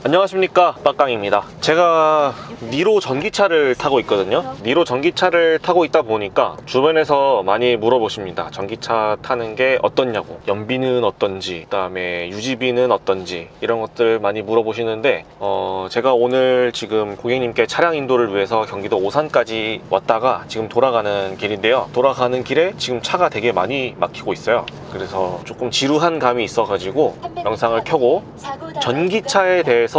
안녕하십니까, 빡깡입니다. 제가 니로 전기차를 타고 있거든요. 니로 전기차를 타고 있다 보니까 주변에서 많이 물어보십니다. 전기차 타는 게 어떻냐고, 연비는 어떤지, 그 다음에 유지비는 어떤지, 이런 것들 많이 물어보시는데 제가 오늘 지금 고객님께 차량 인도를 위해서 경기도 오산까지 왔다가 지금 돌아가는 길인데요. 돌아가는 길에 지금 차가 되게 많이 막히고 있어요. 그래서 조금 지루한 감이 있어 가지고 영상을 켜고 전기차에 대해서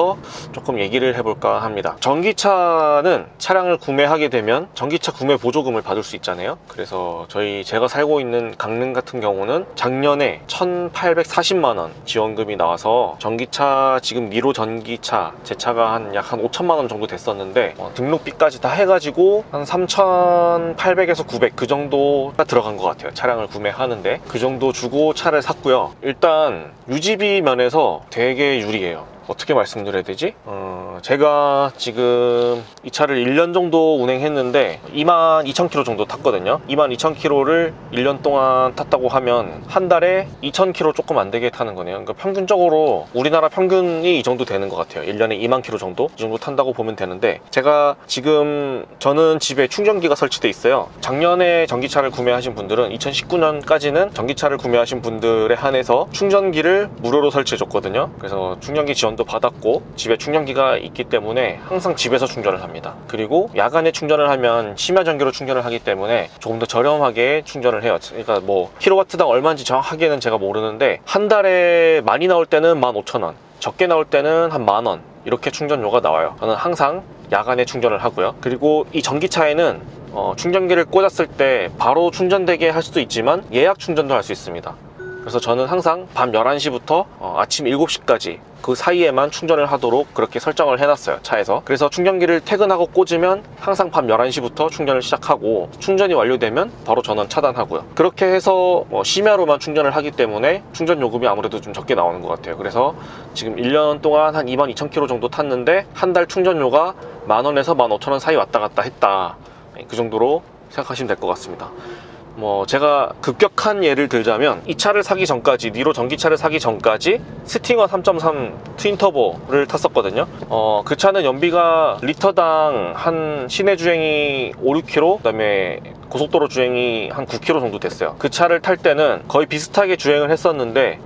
조금 얘기를 해볼까 합니다. 전기차는 차량을 구매하게 되면 전기차 구매 보조금을 받을 수 있잖아요. 그래서 제가 살고 있는 강릉 같은 경우는 작년에 1,840만원 지원금이 나와서 전기차, 지금 니로 전기차 제 차가 약 한 5천만원 정도 됐었는데 등록비까지 다 해가지고 한 3,800에서 900 그 정도가 들어간 것 같아요. 차량을 구매하는데 그 정도 주고 차를 샀고요. 일단 유지비 면에서 되게 유리해요. 어떻게 말씀드려야 되지? 제가 지금 이 차를 1년 정도 운행했는데 22,000km 정도 탔거든요. 22,000km를 1년 동안 탔다고 하면 한 달에 2,000km 조금 안 되게 타는 거네요. 그러니까 평균적으로 우리나라 평균이 이 정도 되는 것 같아요. 1년에 20,000km 정도? 이 정도 탄다고 보면 되는데, 제가 지금 저는 집에 충전기가 설치돼 있어요. 작년에 전기차를 구매하신 분들은 2019년까지는 전기차를 구매하신 분들에 한해서 충전기를 무료로 설치해 줬거든요. 그래서 충전기 지원도 받았고 집에 충전기가 있기 때문에 항상 집에서 충전을 합니다. 그리고 야간에 충전을 하면 심야 전기로 충전을 하기 때문에 조금 더 저렴하게 충전을 해요. 그러니까 뭐 킬로와트당 얼마인지 정확하게는 제가 모르는데 한 달에 많이 나올 때는 15,000원, 적게 나올 때는 한 10,000원 이렇게 충전료가 나와요. 저는 항상 야간에 충전을 하고요. 그리고 이 전기차에는 충전기를 꽂았을 때 바로 충전되게 할 수도 있지만 예약 충전도 할 수 있습니다. 그래서 저는 항상 밤 11시부터 아침 7시까지 그 사이에만 충전을 하도록 그렇게 설정을 해놨어요, 차에서. 그래서 충전기를 퇴근하고 꽂으면 항상 밤 11시부터 충전을 시작하고, 충전이 완료되면 바로 전원 차단하고요. 그렇게 해서 심야로만 충전을 하기 때문에 충전 요금이 아무래도 좀 적게 나오는 것 같아요. 그래서 지금 1년 동안 한 22,000km 정도 탔는데 한 달 충전료가 10,000원에서 15,000원 사이 왔다 갔다 했다, 그 정도로 생각하시면 될 것 같습니다. 제가 급격한 예를 들자면, 이 차를 사기 전까지, 니로 전기차를 사기 전까지 스팅어 3.3 트윈터보를 탔었거든요. 그 차는 연비가 리터당 한 시내 주행이 5, 6km, 그 다음에 고속도로 주행이 한 9km 정도 됐어요. 그 차를 탈 때는 거의 비슷하게 주행을 했었는데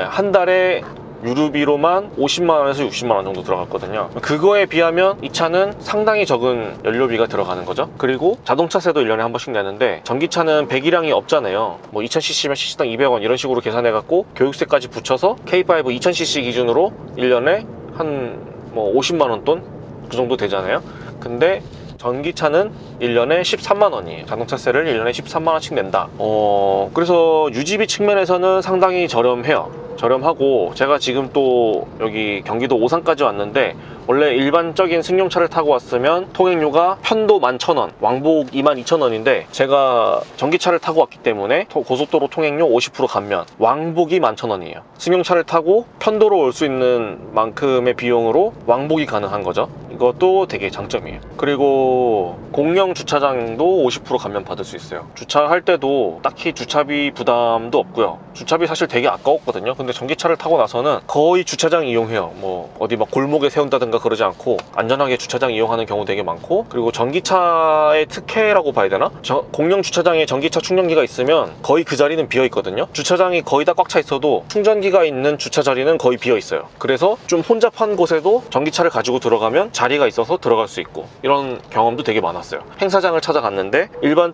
한 달에 유류비로만 50만원에서 60만원 정도 들어갔거든요. 그거에 비하면 이 차는 상당히 적은 연료비가 들어가는 거죠. 그리고 자동차세도 1년에 한 번씩 내는데, 전기차는 배기량이 없잖아요. 2000cc면 cc당 200원 이런 식으로 계산해갖고 교육세까지 붙여서 K5 2000cc 기준으로 1년에 한 50만원 돈? 그 정도 되잖아요. 근데 전기차는 1년에 13만원이에요. 자동차세를 1년에 13만원씩 낸다. 그래서 유지비 측면에서는 상당히 저렴하고, 제가 지금 또 여기 경기도 오산까지 왔는데, 원래 일반적인 승용차를 타고 왔으면 통행료가 편도 11,000원, 왕복 22,000원인데 제가 전기차를 타고 왔기 때문에 고속도로 통행료 50% 감면, 왕복이 11,000원이에요. 승용차를 타고 편도로 올 수 있는 만큼의 비용으로 왕복이 가능한 거죠. 이것도 되게 장점이에요. 그리고 공영 주차장도 50% 감면 받을 수 있어요. 주차할 때도 딱히 주차비 부담도 없고요. 주차비 사실 되게 아까웠거든요. 근데 전기차를 타고 나서는 거의 주차장 이용해요. 어디 막 골목에 세운다든가 그러지 않고 안전하게 주차장 이용하는 경우 되게 많고, 그리고 전기차의 특혜라고 봐야 되나? 공영 주차장에 전기차 충전기가 있으면 거의 그 자리는 비어 있거든요. 주차장이 거의 다 꽉 차 있어도 충전기가 있는 주차 자리는 거의 비어 있어요. 그래서 좀 혼잡한 곳에도 전기차를 가지고 들어가면 자리가 있어서 들어갈 수 있고, 이런 경험도 되게 많았어요. 행사장을 찾아갔는데 일반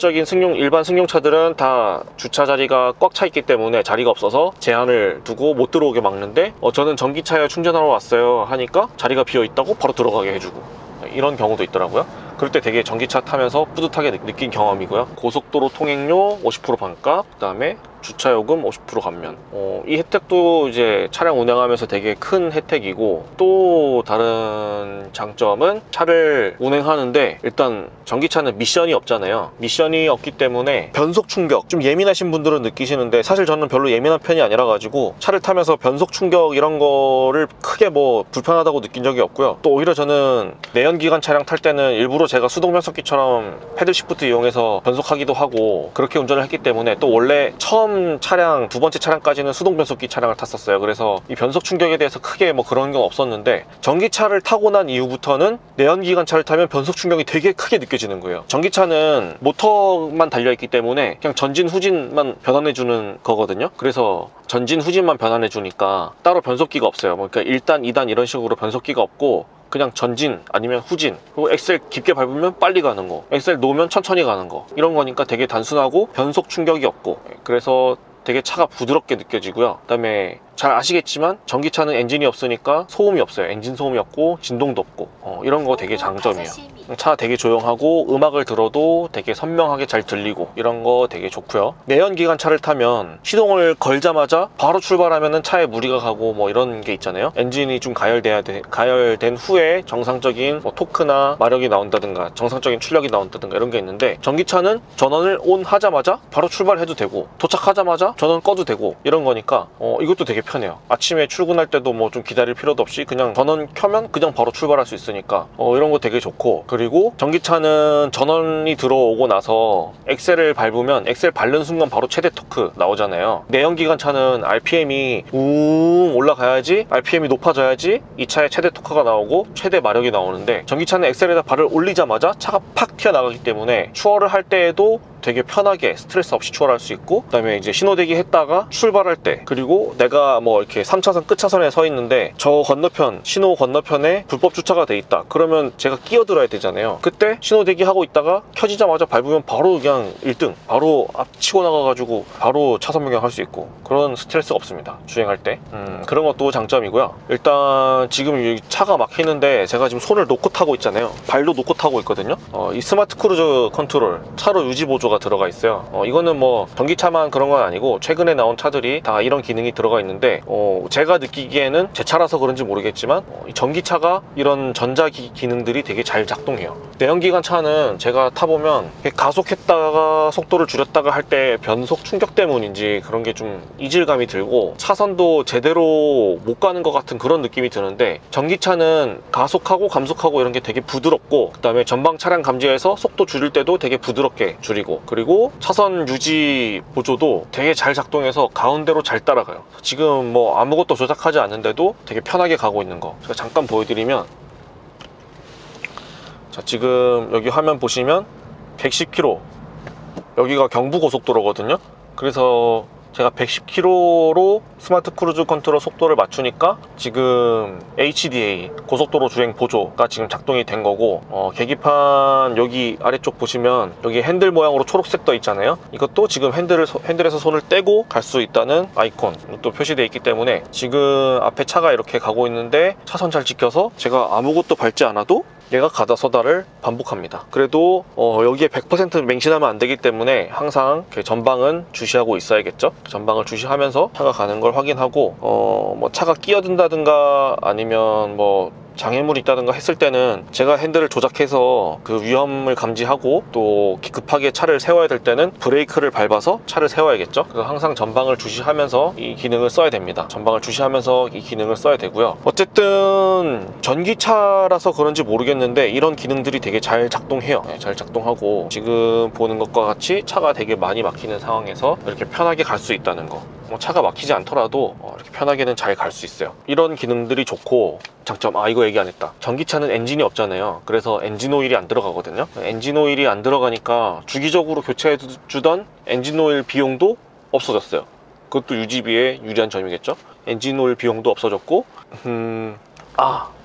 승용차들은 다 주차 자리가 꽉 차 있기 때문에 자리가 없어서 제한을 두고 못 들어오게 막는데, 저는 전기차에 충전하러 왔어요 하니까 자리가 비어 있다고 바로 들어가게 해주고, 이런 경우도 있더라고요. 그럴 때 되게 전기차 타면서 뿌듯하게 느낀 경험이고요. 고속도로 통행료 50% 반값, 그 다음에 주차요금 50% 감면. 이 혜택도 이제 차량 운행하면서 되게 큰 혜택이고, 또 다른 장점은 차를 운행하는데 일단 전기차는 미션이 없잖아요. 미션이 없기 때문에 변속 충격, 좀 예민하신 분들은 느끼시는데, 사실 저는 별로 예민한 편이 아니라 가지고 차를 타면서 변속 충격 이런 거를 크게 불편하다고 느낀 적이 없고요. 또 오히려 저는 내연기관 차량 탈 때는 일부러 제가 수동 변속기처럼 패들 시프트 이용해서 변속하기도 하고 그렇게 운전을 했기 때문에, 또 원래 처음 차량, 두 번째 차량까지는 수동 변속기 차량을 탔었어요. 그래서 이 변속 충격에 대해서 크게 뭐 그런 건 없었는데, 전기차를 타고 난 이후부터는 내연기관차를 타면 변속 충격이 되게 크게 느껴지는 거예요. 전기차는 모터만 달려있기 때문에 그냥 전진 후진만 변환해주는 거거든요. 그래서 전진 후진만 변환해주니까 따로 변속기가 없어요. 그러니까 1단, 2단 이런 식으로 변속기가 없고 그냥 전진 아니면 후진, 그리고 엑셀 깊게 밟으면 빨리 가는 거, 엑셀 놓으면 천천히 가는 거, 이런 거니까 되게 단순하고 변속 충격이 없고, 그래서 되게 차가 부드럽게 느껴지고요. 그 다음에 잘 아시겠지만 전기차는 엔진이 없으니까 소음이 없어요. 엔진 소음이 없고 진동도 없고, 이런 거 되게 장점이에요. 차 되게 조용하고 음악을 들어도 되게 선명하게 잘 들리고, 이런 거 되게 좋고요. 내연기관차를 타면 시동을 걸자마자 바로 출발하면 차에 무리가 가고 뭐 이런 게 있잖아요. 엔진이 좀 가열된 후에 정상적인 뭐 토크나 마력이 나온다든가 정상적인 출력이 나온다든가 이런 게 있는데, 전기차는 전원을 온 하자마자 바로 출발해도 되고 도착하자마자 전원 꺼도 되고 이런 거니까 이것도 되게 편해요. 아침에 출근할 때도 뭐 좀 기다릴 필요도 없이 그냥 전원 켜면 그냥 바로 출발할 수 있으니까 이런 거 되게 좋고, 그리고 전기차는 전원이 들어오고 나서 엑셀을 밟으면 엑셀 밟는 순간 바로 최대 토크 나오잖아요. 내연기관차는 RPM이 올라가야지, RPM이 높아져야지 이 차의 최대 토크가 나오고 최대 마력이 나오는데, 전기차는 엑셀에다 발을 올리자마자 차가 팍 튀어나가기 때문에 추월을 할 때에도 되게 편하게 스트레스 없이 추월할 수 있고, 그 다음에 이제 신호대기 했다가 출발할 때, 그리고 내가 뭐 이렇게 3차선 끝차선에 서 있는데 저 건너편, 신호 건너편에 불법 주차가 돼 있다 그러면 제가 끼어들어야 되잖아요. 그때 신호대기 하고 있다가 켜지자마자 밟으면 바로 그냥 1등 바로 앞 치고 나가가지고 바로 차선 변경할 수 있고, 그런 스트레스가 없습니다, 주행할 때. 그런 것도 장점이고요. 일단 지금 여기 차가 막히는데 제가 지금 손을 놓고 타고 있잖아요. 발도 놓고 타고 있거든요. 이 스마트 크루즈 컨트롤, 차로 유지 보조 가 들어가 있어요. 이거는 뭐 전기차만 그런 건 아니고 최근에 나온 차들이 다 이런 기능이 들어가 있는데, 제가 느끼기에는 제 차라서 그런지 모르겠지만 전기차가 이런 기능들이 되게 잘 작동해요. 내연기관 차는 제가 타보면 가속했다가 속도를 줄였다가 할 때 변속 충격 때문인지 그런 게 좀 이질감이 들고 차선도 제대로 못 가는 것 같은 그런 느낌이 드는데, 전기차는 가속하고 감속하고 이런 게 되게 부드럽고, 그 다음에 전방 차량 감지해서 속도 줄일 때도 되게 부드럽게 줄이고, 그리고 차선 유지 보조도 되게 잘 작동해서 가운데로 잘 따라가요. 지금 뭐 아무것도 조작하지 않는데도 되게 편하게 가고 있는 거 제가 잠깐 보여드리면, 자 지금 여기 화면 보시면 110km, 여기가 경부고속도로거든요. 그래서 제가 110km로 스마트 크루즈 컨트롤 속도를 맞추니까 지금 HDA 고속도로 주행 보조가 지금 작동이 된 거고, 계기판 여기 아래쪽 보시면 여기 핸들 모양으로 초록색 떠 있잖아요. 이것도 지금 핸들에서 손을 떼고 갈 수 있다는 아이콘 또 표시되어 있기 때문에, 지금 앞에 차가 이렇게 가고 있는데 차선 잘 지켜서 제가 아무것도 밟지 않아도 얘가 가다 서다를 반복합니다. 그래도 여기에 100% 맹신하면 안 되기 때문에 항상 전방은 주시하고 있어야겠죠. 전방을 주시하면서 차가 가는 걸 확인하고, 뭐 차가 끼어든다든가 아니면 뭐 장애물이 있다든가 했을 때는 제가 핸들을 조작해서 그 위험을 감지하고, 또 급하게 차를 세워야 될 때는 브레이크를 밟아서 차를 세워야겠죠. 그래서 항상 전방을 주시하면서 이 기능을 써야 됩니다. 전방을 주시하면서 이 기능을 써야 되고요. 어쨌든 전기차라서 그런지 모르겠는데 이런 기능들이 되게 잘 작동해요. 잘 작동하고, 지금 보는 것과 같이 차가 되게 많이 막히는 상황에서 이렇게 편하게 갈 수 있다는 거, 차가 막히지 않더라도 이렇게 편하게는 잘 갈 수 있어요. 이런 기능들이 좋고, 장점, 이거 얘기 안 했다. 전기차는 엔진이 없잖아요. 그래서 엔진 오일이 안 들어가거든요. 엔진 오일이 안 들어가니까 주기적으로 교체해 주던 엔진 오일 비용도 없어졌어요. 그것도 유지비에 유리한 점이겠죠. 엔진 오일 비용도 없어졌고,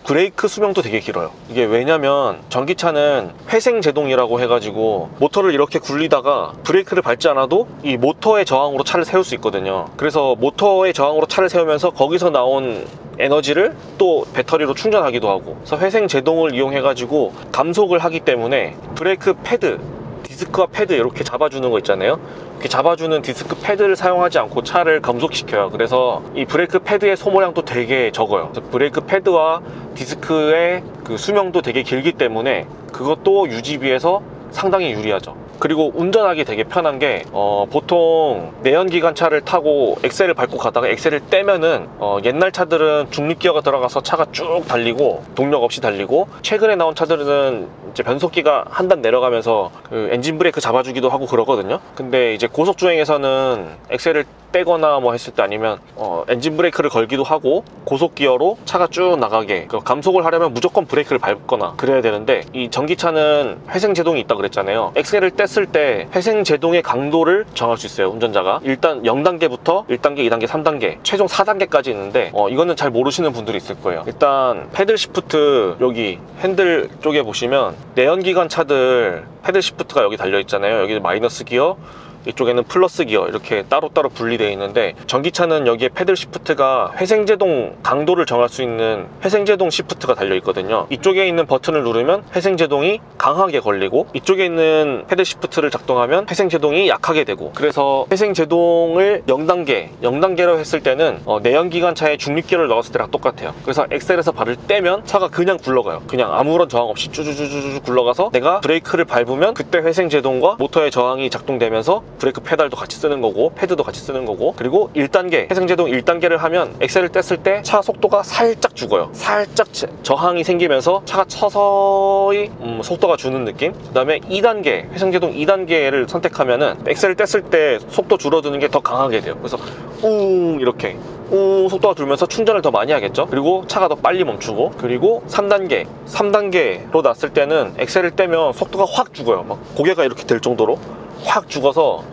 브레이크 수명도 되게 길어요. 이게 왜냐면 전기차는 회생 제동이라고 해가지고 모터를 이렇게 굴리다가 브레이크를 밟지 않아도 이 모터의 저항으로 차를 세울 수 있거든요. 그래서 모터의 저항으로 차를 세우면서 거기서 나온 에너지를 또 배터리로 충전하기도 하고, 그래서 회생 제동을 이용해 가지고 감속을 하기 때문에 브레이크 패드, 디스크와 패드 이렇게 잡아주는 거 있잖아요. 이렇게 잡아주는 디스크 패드를 사용하지 않고 차를 감속시켜요. 그래서 이 브레이크 패드의 소모량도 되게 적어요. 그래서 브레이크 패드와 디스크의 그 수명도 되게 길기 때문에 그것도 유지비에서 상당히 유리하죠. 그리고 운전하기 되게 편한 게 보통 내연기관차를 타고 엑셀을 밟고 가다가 엑셀을 떼면은 옛날 차들은 중립기어가 들어가서 차가 쭉 달리고 동력 없이 달리고, 최근에 나온 차들은 이제 변속기가 한 단 내려가면서 그 엔진 브레이크 잡아주기도 하고 그러거든요. 근데 이제 고속주행에서는 엑셀을 떼거나 뭐 했을 때, 아니면 엔진 브레이크를 걸기도 하고 고속기어로 차가 쭉 나가게, 감속을 하려면 무조건 브레이크를 밟거나 그래야 되는데, 이 전기차는 회생제동이 있다 그랬잖아요. 엑셀을 뗐을 때 회생제동의 강도를 정할 수 있어요, 운전자가. 일단 0단계부터 1단계, 2단계, 3단계, 최종 4단계까지 있는데 이거는 잘 모르시는 분들이 있을 거예요. 일단 패들 시프트, 여기 핸들 쪽에 보시면 내연기관 차들 패들 시프트가 여기 달려 있잖아요. 여기 마이너스 기어, 이쪽에는 플러스 기어, 이렇게 따로따로 분리되어 있는데, 전기차는 여기에 패들 시프트가 회생제동 강도를 정할 수 있는 회생제동 시프트가 달려 있거든요. 이쪽에 있는 버튼을 누르면 회생제동이 강하게 걸리고, 이쪽에 있는 패들 시프트를 작동하면 회생제동이 약하게 되고, 그래서 회생제동을 0단계로 했을 때는 내연기관차에 중립기어를 넣었을 때랑 똑같아요. 그래서 엑셀에서 발을 떼면 차가 그냥 굴러가요. 그냥 아무런 저항 없이 쭈쭈쭈쭈 굴러가서, 내가 브레이크를 밟으면 그때 회생제동과 모터의 저항이 작동되면서 브레이크 페달도 같이 쓰는 거고 패드도 같이 쓰는 거고, 그리고 1단계, 회생제동 1단계를 하면 엑셀을 뗐을 때 차 속도가 살짝 죽어요. 살짝 저항이 생기면서 차가 서서히 속도가 주는 느낌. 그 다음에 2단계, 회생제동 2단계를 선택하면은 엑셀을 뗐을 때 속도 줄어드는 게 더 강하게 돼요. 그래서 이렇게 속도가 줄면서 충전을 더 많이 하겠죠. 그리고 차가 더 빨리 멈추고, 그리고 3단계로 놨을 때는 엑셀을 떼면 속도가 확 죽어요. 막 고개가 이렇게 될 정도로 확 죽어서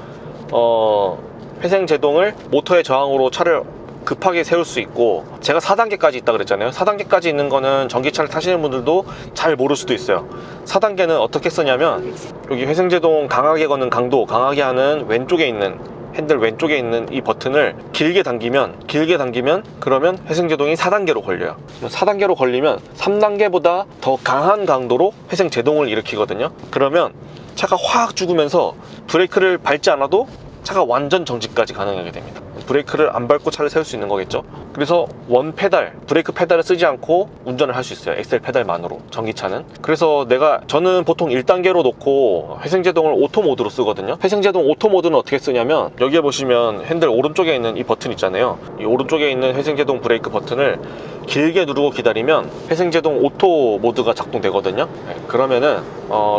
회생제동을 모터의 저항으로 차를 급하게 세울 수 있고, 제가 4단계까지 있다 그랬잖아요. 4단계까지 있는 거는 전기차를 타시는 분들도 잘 모를 수도 있어요. 4단계는 어떻게 쓰냐면, 여기 회생제동 강하게 거는 강도, 강하게 하는 왼쪽에 있는 핸들 왼쪽에 있는 이 버튼을 길게 당기면 그러면 회생제동이 4단계로 걸려요. 4단계로 걸리면 3단계보다 더 강한 강도로 회생제동을 일으키거든요. 그러면 차가 확 죽으면서 브레이크를 밟지 않아도 차가 완전 정지까지 가능하게 됩니다. 브레이크를 안 밟고 차를 세울 수 있는 거겠죠. 그래서 원 페달, 브레이크 페달을 쓰지 않고 운전을 할 수 있어요, 엑셀 페달만으로, 전기차는. 그래서 저는 보통 1단계로 놓고 회생제동을 오토 모드로 쓰거든요. 회생제동 오토 모드는 어떻게 쓰냐면, 여기에 보시면 핸들 오른쪽에 있는 이 버튼 있잖아요. 이 오른쪽에 있는 회생제동 브레이크 버튼을 길게 누르고 기다리면 회생제동 오토 모드가 작동되거든요. 그러면은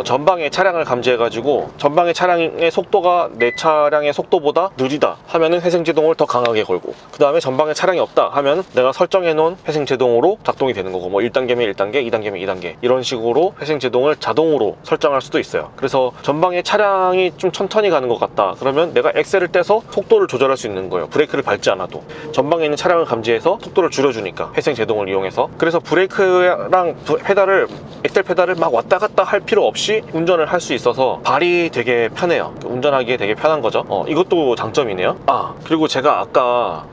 전방의 차량을 감지해 가지고, 전방의 차량의 속도가 내 차량의 속도보다 느리다 하면은 회생제동을 더 강하게 걸고, 그 다음에 전방에 차량이 없다 하면 내가 설정해 놓은 회생제동으로 작동이 되는 거고, 뭐 1단계면 1단계, 2단계면 2단계, 이런 식으로 회생제동을 자동으로 설정할 수도 있어요. 그래서 전방에 차량이 좀 천천히 가는 것 같다 그러면 내가 엑셀을 떼서 속도를 조절할 수 있는 거예요. 브레이크를 밟지 않아도 전방에 있는 차량을 감지해서 속도를 줄여주니까, 회생제동을 이용해서. 그래서 브레이크랑 페달을, 엑셀 페달을 막 왔다 갔다 할 필요 없이 운전을 할 수 있어서 발이 되게 편해요. 운전하기에 되게 편한 거죠. 이것도 장점이네요. 그리고 제가 아까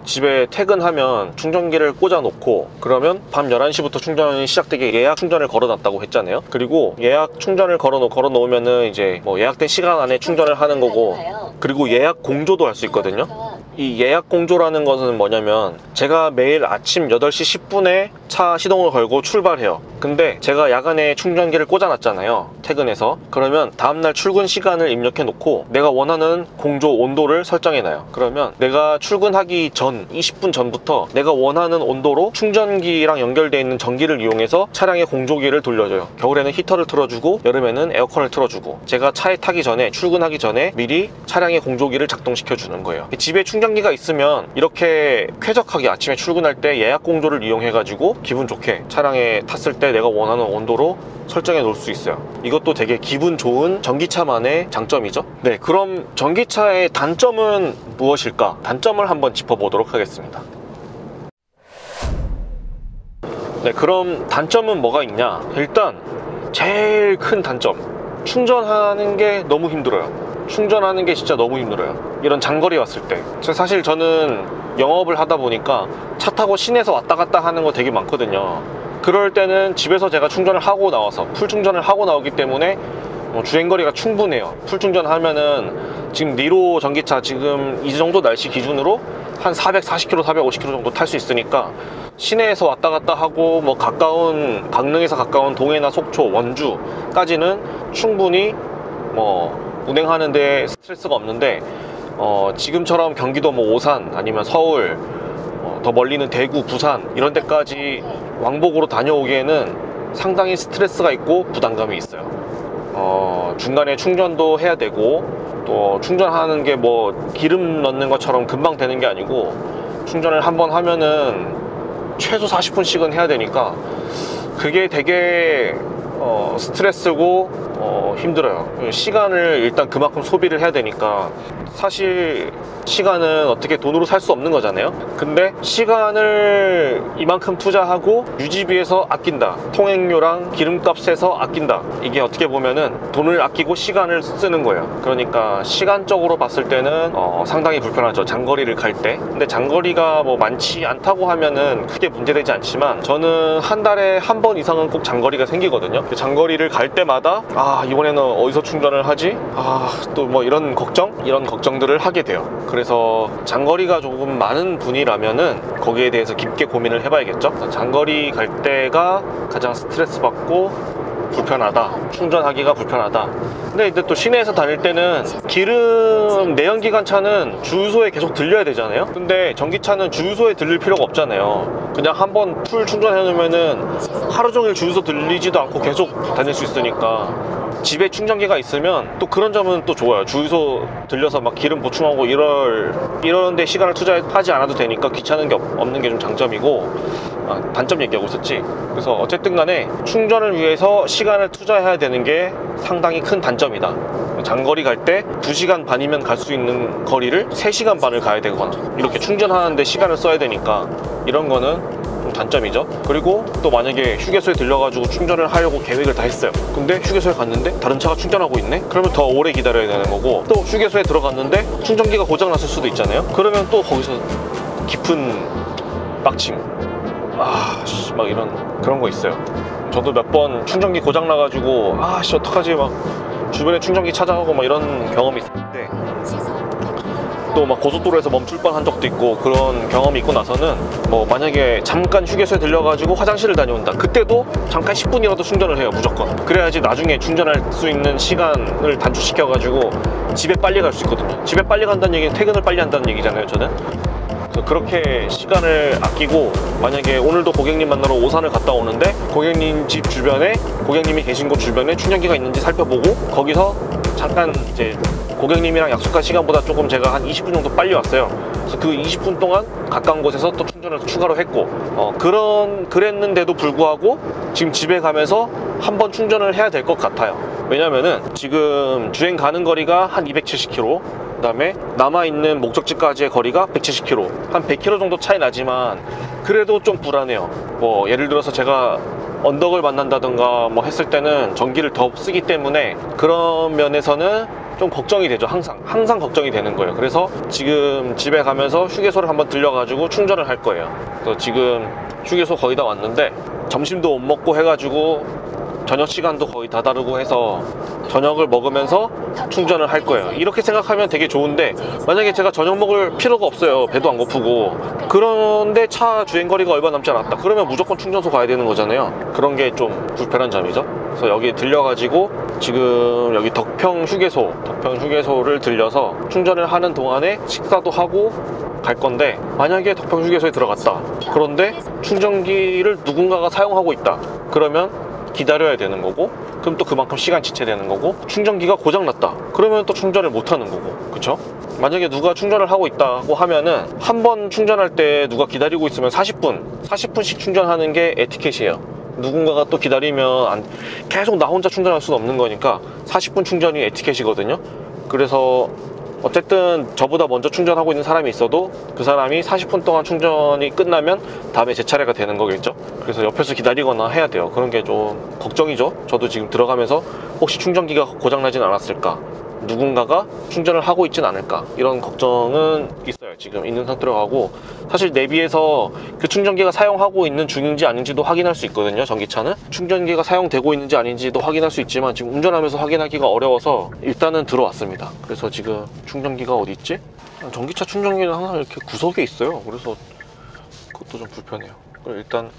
집에 퇴근하면 충전기를 꽂아 놓고, 그러면 밤 11시부터 충전이 시작되게 예약 충전을 걸어 놨다고 했잖아요. 그리고 예약 충전을 걸어 놓으면은 이제 뭐 예약된 시간 안에 충전을 하는 거고, 그리고 예약 공조도 할 수 있거든요. 이 예약 공조라는 것은 뭐냐면, 제가 매일 아침 8시 10분에 차 시동을 걸고 출발해요. 근데 제가 야간에 충전기를 꽂아놨잖아요, 퇴근해서. 그러면 다음날 출근 시간을 입력해 놓고 내가 원하는 공조 온도를 설정해놔요. 그러면 내가 출근하기 전 20분 전부터 내가 원하는 온도로 충전기랑 연결되어 있는 전기를 이용해서 차량의 공조기를 돌려줘요. 겨울에는 히터를 틀어주고 여름에는 에어컨을 틀어주고, 제가 차에 타기 전에, 출근하기 전에 미리 차량의 공조기를 작동시켜 주는 거예요. 집에 충전기가 있으면 이렇게 쾌적하게 아침에 출근할 때 예약 공조를 이용해 가지고 기분 좋게 차량에 탔을 때 내가 원하는 온도로 설정해 놓을 수 있어요. 이것도 되게 기분 좋은 전기차만의 장점이죠. 네, 그럼 전기차의 단점은 무엇일까? 단점을 한번 짚어보도록 하겠습니다. 네, 그럼 단점은 뭐가 있냐? 일단 제일 큰 단점, 충전하는 게 너무 힘들어요. 충전하는 게 진짜 너무 힘들어요. 이런 장거리 왔을 때. 사실 저는 영업을 하다 보니까 차 타고 시내에서 왔다 갔다 하는 거 되게 많거든요. 그럴 때는 집에서 제가 충전을 하고 나와서 풀 충전을 하고 나오기 때문에 주행거리가 충분해요. 풀 충전하면은 지금 니로 전기차 지금 이 정도 날씨 기준으로 한 440km, 450km 정도 탈 수 있으니까 시내에서 왔다 갔다 하고 뭐 가까운 강릉에서 가까운 동해나 속초, 원주까지는 충분히 뭐 운행하는데 스트레스가 없는데 지금처럼 경기도 뭐 오산 아니면 서울 더 멀리는 대구, 부산 이런 데까지 왕복으로 다녀오기에는 상당히 스트레스가 있고 부담감이 있어요. 중간에 충전도 해야 되고 또 충전하는 게 뭐 기름 넣는 것처럼 금방 되는 게 아니고 충전을 한번 하면은 최소 40분씩은 해야 되니까 그게 되게 스트레스고 힘들어요. 시간을 일단 그만큼 소비를 해야 되니까 사실 시간은 어떻게 돈으로 살 수 없는 거잖아요. 근데 시간을 이만큼 투자하고 유지비에서 아낀다, 통행료랑 기름값에서 아낀다, 이게 어떻게 보면은 돈을 아끼고 시간을 쓰는 거예요. 그러니까 시간적으로 봤을 때는 상당히 불편하죠, 장거리를 갈 때. 근데 장거리가 뭐 많지 않다고 하면은 크게 문제되지 않지만 저는 한 달에 한 번 이상은 꼭 장거리가 생기거든요. 장거리를 갈 때마다 이번에는 어디서 충전을 하지? 또 뭐 이런 걱정들을 하게 돼요. 그래서 장거리가 조금 많은 분이라면은 거기에 대해서 깊게 고민을 해봐야겠죠. 장거리 갈 때가 가장 스트레스 받고 불편하다, 충전하기가 불편하다. 근데 또 시내에서 다닐 때는 기름 내연기관차는 주유소에 계속 들려야 되잖아요. 근데 전기차는 주유소에 들릴 필요가 없잖아요. 그냥 한번 풀 충전해 놓으면은 하루 종일 주유소 들리지도 않고 계속 다닐 수 있으니까 집에 충전기가 있으면 또 그런 점은 또 좋아요. 주유소 들려서 막 기름 보충하고 이런데 시간을 투자하지 않아도 되니까 귀찮은 게 없는 게 좀 장점이고, 단점 얘기하고 있었지. 그래서 어쨌든 간에 충전을 위해서 시간을 투자해야 되는 게 상당히 큰 단점이다. 장거리 갈 때 2시간 반이면 갈 수 있는 거리를 3시간 반을 가야 되거나 이렇게 충전하는데 시간을 써야 되니까 이런 거는 좀 단점이죠. 그리고 또 만약에 휴게소에 들려가지고 충전을 하려고 계획을 다 했어요. 근데 휴게소에 갔는데 다른 차가 충전하고 있네? 그러면 더 오래 기다려야 되는 거고, 또 휴게소에 들어갔는데 충전기가 고장났을 수도 있잖아요. 그러면 또 거기서 깊은 빡침, 막 이런 그런 거 있어요. 저도 몇 번 충전기 고장나가지고 어떡하지 막 주변에 충전기 찾아가고 막 이런 경험이 있었는데, 또 막 고속도로에서 멈출 뻔한 적도 있고, 그런 경험이 있고 나서는 뭐 만약에 잠깐 휴게소에 들려가지고 화장실을 다녀온다, 그때도 잠깐 10분이라도 충전을 해요, 무조건. 그래야지 나중에 충전할 수 있는 시간을 단축시켜가지고 집에 빨리 갈 수 있거든요. 집에 빨리 간다는 얘기는 퇴근을 빨리 한다는 얘기잖아요, 저는. 그래서 그렇게 시간을 아끼고, 만약에 오늘도 고객님 만나러 오산을 갔다 오는데 고객님 집 주변에, 고객님이 계신 곳 주변에 충전기가 있는지 살펴보고 거기서 잠깐 이제 고객님이랑 약속한 시간보다 조금 제가 한 20분 정도 빨리 왔어요. 그래서 그 20분 동안 가까운 곳에서 또 충전을 추가로 했고, 그랬는데도 불구하고 지금 집에 가면서 한번 충전을 해야 될 것 같아요. 왜냐면은 지금 주행 가는 거리가 한 270km, 그 다음에 남아있는 목적지까지의 거리가 170km, 한 100km 정도 차이 나지만 그래도 좀 불안해요. 뭐 예를 들어서 제가 언덕을 만난다던가 뭐 했을 때는 전기를 더 쓰기 때문에 그런 면에서는 좀 걱정이 되죠. 항상 걱정이 되는 거예요. 그래서 지금 집에 가면서 휴게소를 한번 들려가지고 충전을 할 거예요. 그래서 지금 휴게소 거의 다 왔는데 점심도 못 먹고 해가지고 저녁 시간도 거의 다 다르고 해서 저녁을 먹으면서 충전을 할 거예요. 이렇게 생각하면 되게 좋은데, 만약에 제가 저녁 먹을 필요가 없어요, 배도 안 고프고, 그런데 차 주행거리가 얼마 남지 않았다, 그러면 무조건 충전소 가야 되는 거잖아요. 그런 게 좀 불편한 점이죠. 그래서 여기 들려가지고 지금 여기 덕평 휴게소를 들려서 충전을 하는 동안에 식사도 하고 갈 건데, 만약에 덕평 휴게소에 들어갔다, 그런데 충전기를 누군가가 사용하고 있다, 그러면 기다려야 되는 거고, 그럼 또 그만큼 시간 지체되는 거고, 충전기가 고장났다, 그러면 또 충전을 못 하는 거고, 그쵸? 만약에 누가 충전을 하고 있다고 하면은 한 번 충전할 때 누가 기다리고 있으면 40분씩 충전하는 게 에티켓이에요. 누군가가 또 기다리면 계속 나 혼자 충전할 수는 없는 거니까 40분 충전이 에티켓이거든요. 그래서 어쨌든 저보다 먼저 충전하고 있는 사람이 있어도 그 사람이 40분 동안 충전이 끝나면 다음에 제 차례가 되는 거겠죠. 그래서 옆에서 기다리거나 해야 돼요. 그런 게 좀 걱정이죠. 저도 지금 들어가면서 혹시 충전기가 고장나진 않았을까, 누군가가 충전을 하고 있진 않을까, 이런 걱정은 있어요. 지금 있는 상태로 하고, 사실 내비에서 그 충전기가 사용하고 있는 중인지 아닌지도 확인할 수 있거든요. 전기차는 충전기가 사용되고 있는지 아닌지도 확인할 수 있지만 지금 운전하면서 확인하기가 어려워서 일단은 들어왔습니다. 그래서 지금 충전기가 어디 있지? 전기차 충전기는 항상 이렇게 구석에 있어요. 그래서 그것도 좀 불편해요. 일단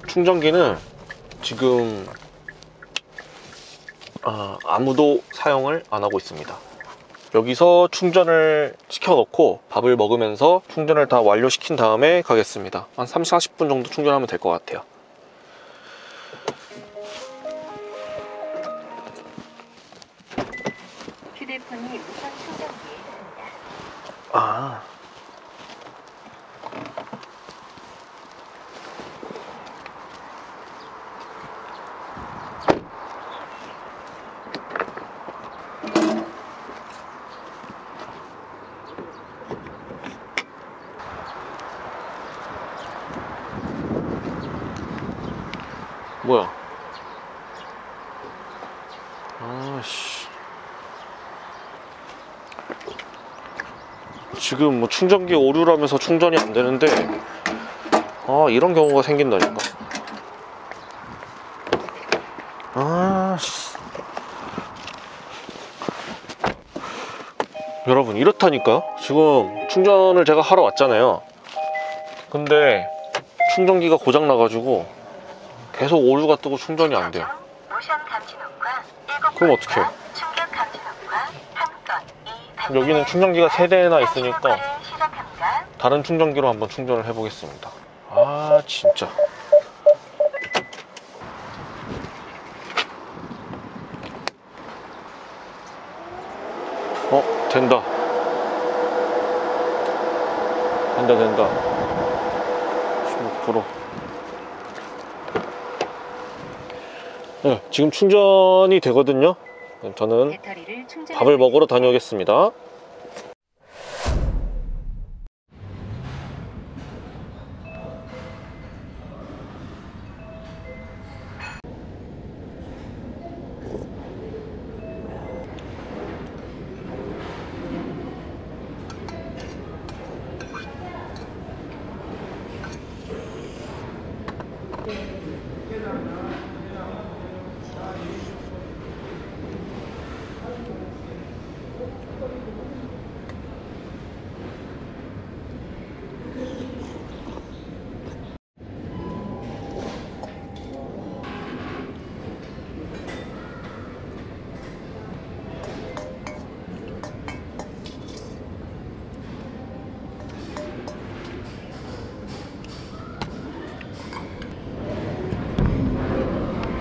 충전기는 지금 아무도 사용을 안 하고 있습니다. 여기서 충전을 시켜 놓고 밥을 먹으면서 충전을 다 완료시킨 다음에 가겠습니다. 한 30-40분 정도 충전하면 될 것 같아요. 휴대폰이 우선 충전기에 있습니다. 뭐야? 아씨. 지금 뭐 충전기 오류라면서 충전이 안 되는데, 이런 경우가 생긴다니까. 여러분, 이렇다니까요? 지금 충전을 제가 하러 왔잖아요. 근데 충전기가 고장나가지고 계속 오류가 뜨고 충전이 안 돼요. 그럼 어떡해? 여기는 충전기가 3대나 있으니까 다른 충전기로 한번 충전을 해보겠습니다. 진짜. 된다. 된다. 16%. 네, 지금 충전이 되거든요. 저는 밥을 먹으러 다녀오겠습니다.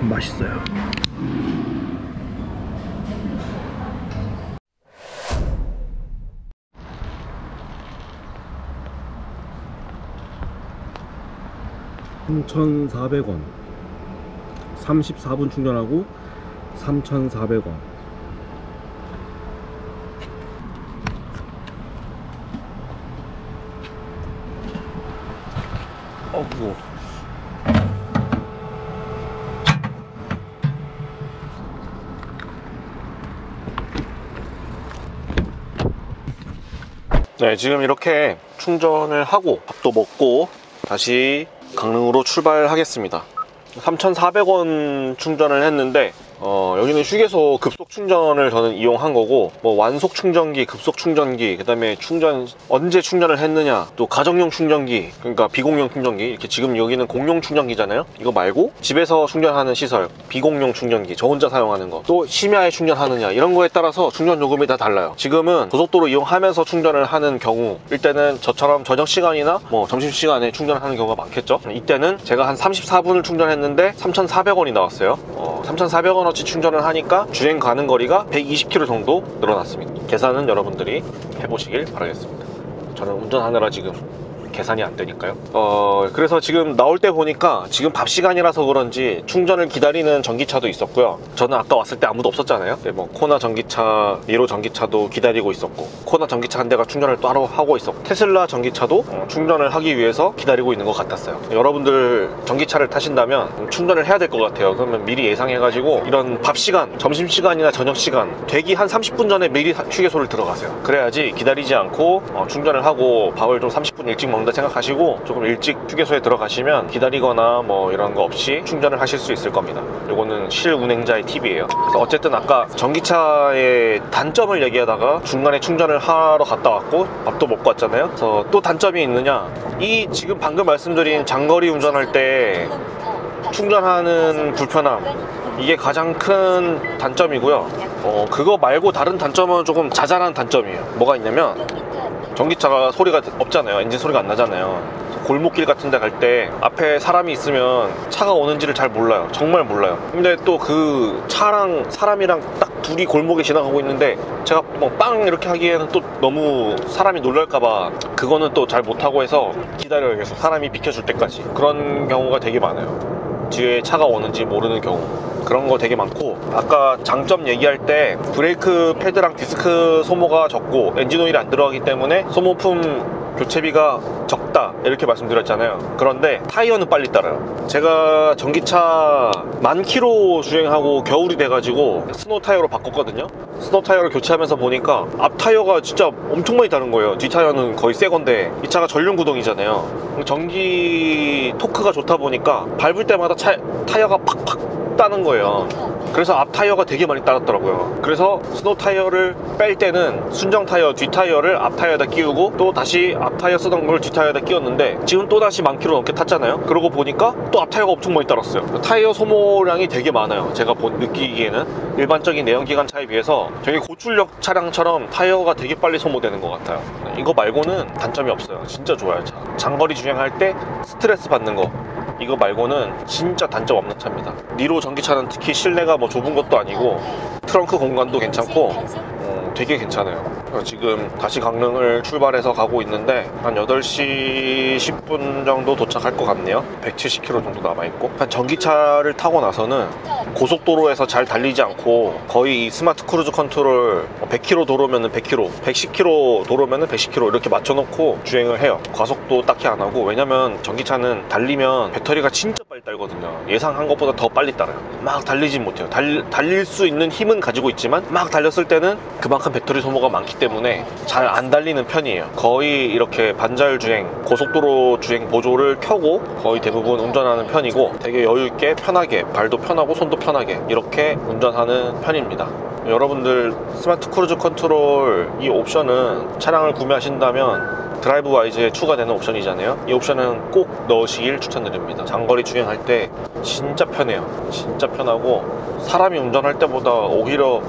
맛있어요. $3,400원 34분 충전하고 3,400원. 무거워. 네, 지금 이렇게 충전을 하고 밥도 먹고 다시 강릉으로 출발하겠습니다. 3,400원 충전을 했는데 여기는 휴게소 급속 충전을 저는 이용한 거고, 뭐 완속 충전기, 급속 충전기, 그 다음에 충전 언제 충전을 했느냐, 또 가정용 충전기, 그러니까 비공용 충전기, 이렇게 지금 여기는 공용 충전기잖아요. 이거 말고 집에서 충전하는 시설, 비공용 충전기, 저 혼자 사용하는 거, 또 심야에 충전하느냐, 이런 거에 따라서 충전 요금이 다 달라요. 지금은 고속도로 이용하면서 충전을 하는 경우, 이때는 저처럼 저녁 시간이나 뭐 점심시간에 충전하는 경우가 많겠죠. 이때는 제가 한 34분을 충전했는데 3,400원이 나왔어요. 3,400원어치 충전을 하니까 주행 가는 거리가 120km 정도 늘어났습니다. 계산은 여러분들이 해보시길 바라겠습니다. 저는 운전하느라 지금 계산이 안 되니까요. 그래서 지금 나올 때 보니까 지금 밥 시간이라서 그런지 충전을 기다리는 전기차도 있었고요. 저는 아까 왔을 때 아무도 없었잖아요. 뭐 코나 전기차, 니로 전기차도 기다리고 있었고, 코나 전기차 한 대가 충전을 따로 하고 있었고, 테슬라 전기차도 충전을 하기 위해서 기다리고 있는 것 같았어요. 여러분들 전기차를 타신다면 충전을 해야 될 것 같아요. 그러면 미리 예상해가지고 이런 밥 시간, 점심 시간이나 저녁 시간 되기 한 30분 전에 미리 휴게소를 들어가세요. 그래야지 기다리지 않고 충전을 하고 밥을 좀 30분 일찍 먹는다 생각하시고 조금 일찍 휴게소에 들어가시면 기다리거나 뭐 이런 거 없이 충전을 하실 수 있을 겁니다. 이거는 실운행자의 팁이에요. 그래서 어쨌든 아까 전기차의 단점을 얘기하다가 중간에 충전을 하러 갔다 왔고 밥도 먹고 왔잖아요. 그래서 또 단점이 있느냐, 이 지금 방금 말씀드린 장거리 운전할 때 충전하는 불편함, 이게 가장 큰 단점이고요. 그거 말고 다른 단점은 조금 자잘한 단점이에요. 뭐가 있냐면 전기차가 소리가 없잖아요. 엔진 소리가 안 나잖아요. 골목길 같은 데 갈 때 앞에 사람이 있으면 차가 오는지를 잘 몰라요. 정말 몰라요. 근데 또 그 차랑 사람이랑 딱 둘이 골목에 지나가고 있는데 제가 뭐 빵 이렇게 하기에는 또 너무 사람이 놀랄까봐 그거는 또 잘 못하고 해서 기다려요. 계속 사람이 비켜줄 때까지. 그런 경우가 되게 많아요. 뒤에 차가 오는지 모르는 경우. 그런 거 되게 많고, 아까 장점 얘기할 때 브레이크 패드랑 디스크 소모가 적고 엔진 오일이 안 들어가기 때문에 소모품 교체비가 적다 이렇게 말씀드렸잖아요. 그런데 타이어는 빨리 따라요. 제가 전기차 10,000km 주행하고 겨울이 돼가지고 스노우 타이어로 바꿨거든요. 스노우 타이어를 교체하면서 보니까 앞 타이어가 진짜 엄청 많이 다른 거예요. 뒷 타이어는 거의 새 건데 이 차가 전륜 구동이잖아요. 전기 토크가 좋다 보니까 밟을 때마다 타이어가 팍팍 따는 거예요. 그래서 앞 타이어가 되게 많이 따랐더라고요. 그래서 스노우 타이어를 뺄 때는 순정 타이어 뒷 타이어를 앞 타이어에다 끼우고 또 다시 앞 타이어 쓰던 걸 뒷 타이어에다 끼웠는데 지금 또 다시 10,000km 넘게 탔잖아요. 그러고 보니까 또 앞 타이어가 엄청 많이 따랐어요. 타이어 소모량이 되게 많아요. 제가 느끼기에는 일반적인 내연기관 차에 비해서 되게 고출력 차량처럼 타이어가 되게 빨리 소모되는 것 같아요. 이거 말고는 단점이 없어요. 진짜 좋아요. 장거리 주행할 때 스트레스 받는 거, 이거 말고는 진짜 단점 없는 차입니다. 니로 전기차는 특히 실내가 뭐 좁은 것도 아니고 트렁크 공간도 괜찮고 되게 괜찮아요. 지금 다시 강릉을 출발해서 가고 있는데 한 8시 10분 정도 도착할 것 같네요. 170km 정도 남아있고, 전기차를 타고 나서는 고속도로에서 잘 달리지 않고 거의 이 스마트 크루즈 컨트롤 100km 도로면은 100km, 110km 도로면은 110km 이렇게 맞춰놓고 주행을 해요. 과속도 딱히 안 하고. 왜냐면 전기차는 달리면 배터리가 진짜 빨리 딸거든요. 예상한 것보다 더 빨리 따라요. 막 달리진 못해요. 달릴 수 있는 힘은 가지고 있지만 막 달렸을 때는 그만큼 배터리 소모가 많기 때문에 잘 안 달리는 편이에요. 거의 이렇게 반자율 주행, 고속도로 주행 보조를 켜고 거의 대부분 운전하는 편이고, 되게 여유있게 편하게, 발도 편하고 손도 편하게 이렇게 운전하는 편입니다. 여러분들 스마트 크루즈 컨트롤 이 옵션은 차량을 구매하신다면 드라이브 와이즈에 추가되는 옵션이잖아요. 이 옵션은 꼭 넣으시길 추천드립니다. 장거리 주행할 때 진짜 편해요. 진짜 편하고 사람이 운전할 때보다 오히려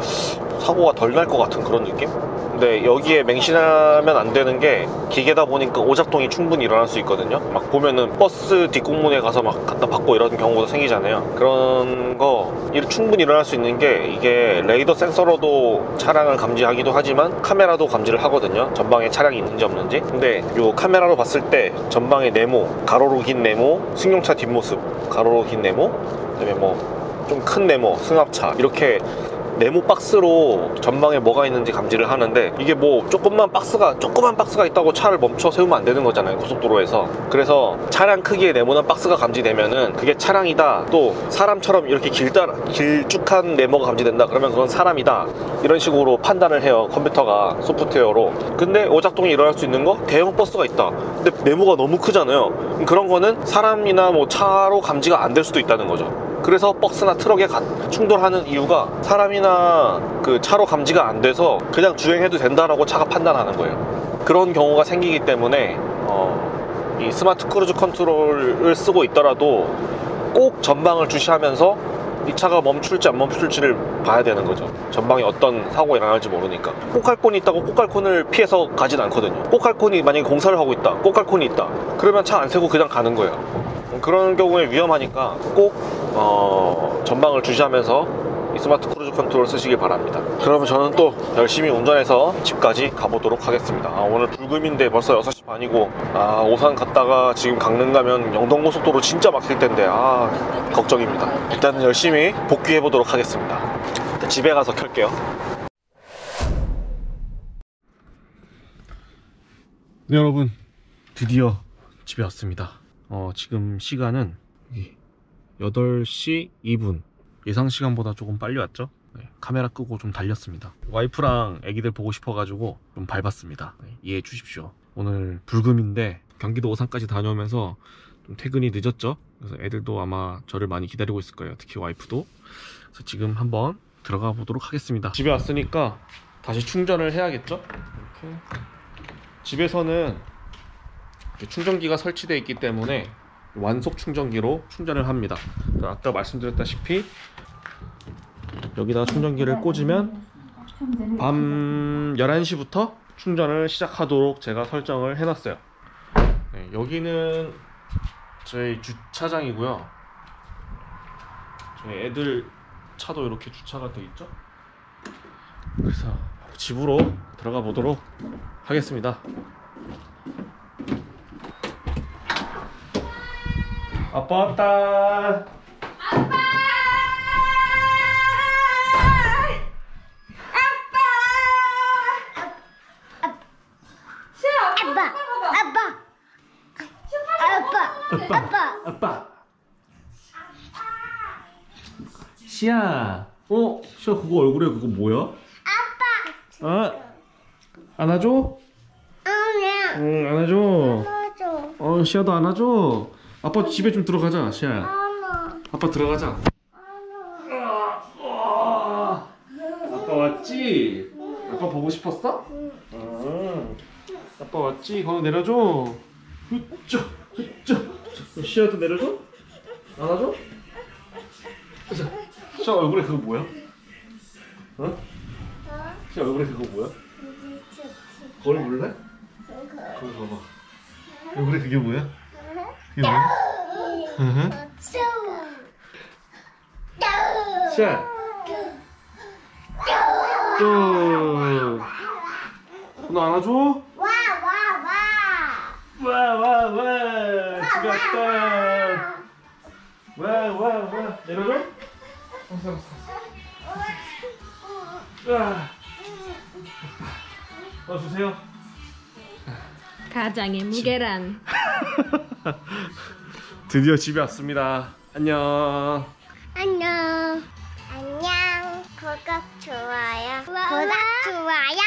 사고가 덜 날 것 같은 그런 느낌? 근데 여기에 맹신하면 안 되는 게 기계다 보니까 오작동이 충분히 일어날 수 있거든요. 막 보면은 버스 뒷공문에 가서 막 갖다 받고 이런 경우도 생기잖아요. 그런 거 충분히 일어날 수 있는 게, 이게 레이더 센서로도 차량을 감지하기도 하지만 카메라도 감지를 하거든요. 전방에 차량이 있는지 없는지. 근데 요 카메라로 봤을 때 전방의 네모, 가로로 긴 네모, 승용차 뒷모습, 가로로 긴 네모, 그다음에 뭐 좀 큰 네모, 승합차, 이렇게 네모 박스로 전방에 뭐가 있는지 감지를 하는데, 이게 뭐 조그만 박스가 있다고 차를 멈춰 세우면 안 되는 거잖아요, 고속도로에서. 그래서 차량 크기의 네모난 박스가 감지되면은 그게 차량이다, 또 사람처럼 이렇게 길쭉한 네모가 감지된다, 그러면 그건 사람이다, 이런 식으로 판단을 해요, 컴퓨터가 소프트웨어로. 근데 오작동이 일어날 수 있는 거, 대형 버스가 있다, 근데 네모가 너무 크잖아요. 그런 거는 사람이나 뭐 차로 감지가 안 될 수도 있다는 거죠. 그래서 버스나 트럭에 충돌하는 이유가 사람이나 그 차로 감지가 안 돼서 그냥 주행해도 된다라고 차가 판단하는 거예요. 그런 경우가 생기기 때문에 이 스마트 크루즈 컨트롤을 쓰고 있더라도 꼭 전방을 주시하면서 이 차가 멈출지 안 멈출지를 봐야 되는 거죠. 전방에 어떤 사고가 일어날지 모르니까. 꼬깔콘이 있다고 꼬깔콘을 피해서 가진 않거든요. 꼬깔콘이 만약에 공사를 하고 있다, 꼬깔콘이 있다, 그러면 차 안 세고 그냥 가는 거예요. 그런 경우에 위험하니까 꼭 전방을 주시하면서 이 스마트 크루즈 컨트롤 쓰시길 바랍니다. 그러면 저는 또 열심히 운전해서 집까지 가보도록 하겠습니다. 오늘 불금인데 벌써 6시 반이고, 오산 갔다가 지금 강릉 가면 영동고속도로 진짜 막힐 텐데 걱정입니다. 일단은 열심히 복귀해 보도록 하겠습니다. 일단 집에 가서 켤게요. 네, 여러분, 드디어 집에 왔습니다. 지금 시간은 8시 2분. 예상 시간보다 조금 빨리 왔죠? 네, 카메라 끄고 좀 달렸습니다. 와이프랑 애기들 보고 싶어가지고 좀 밟았습니다. 네, 이해해 주십시오. 오늘 불금인데 경기도 오산까지 다녀오면서 좀 퇴근이 늦었죠. 그래서 애들도 아마 저를 많이 기다리고 있을 거예요. 특히 와이프도. 그래서 지금 한번 들어가 보도록 하겠습니다. 집에 왔으니까 다시 충전을 해야겠죠. 이렇게 집에서는 충전기가 설치되어 있기 때문에 완속 충전기로 충전을 합니다. 아까 말씀드렸다시피 여기다가 충전기를 꽂으면 밤 11시부터 충전을 시작하도록 제가 설정을 해놨어요. 네, 여기는 저희 주차장이고요. 저희 애들 차도 이렇게 주차가 되어 있죠. 그래서 집으로 들어가 보도록 하겠습니다. 아빠 왔다. 아빠. 시아. 시아 그거 얼굴에 그거 뭐야? 아빠. 안아줘? 아니야. 응, 안아줘. 맞아. 시아도 안아줘. 아빠 집에 좀 들어가자, 시아야. 하나. 아빠 들어가자. 아빠 왔지? 아빠 보고 싶었어? 응. 아빠 왔지? 거기 내려줘. 으쌰. 시아도 내려줘? 안아줘? 시아 얼굴에 그거 뭐야? 시아 얼굴에 그거 뭐야? 거울 볼래? 거울 봐봐. 얼굴에 그게 뭐야? 그게 뭐야? 시아. 너 안아줘? 와. 집에 왔다. 와. 내려줘? 주세요. 가장의 무게란. 드디어 집에 왔습니다. 안녕. 안녕. 구독 좋아요. 와. 좋아요.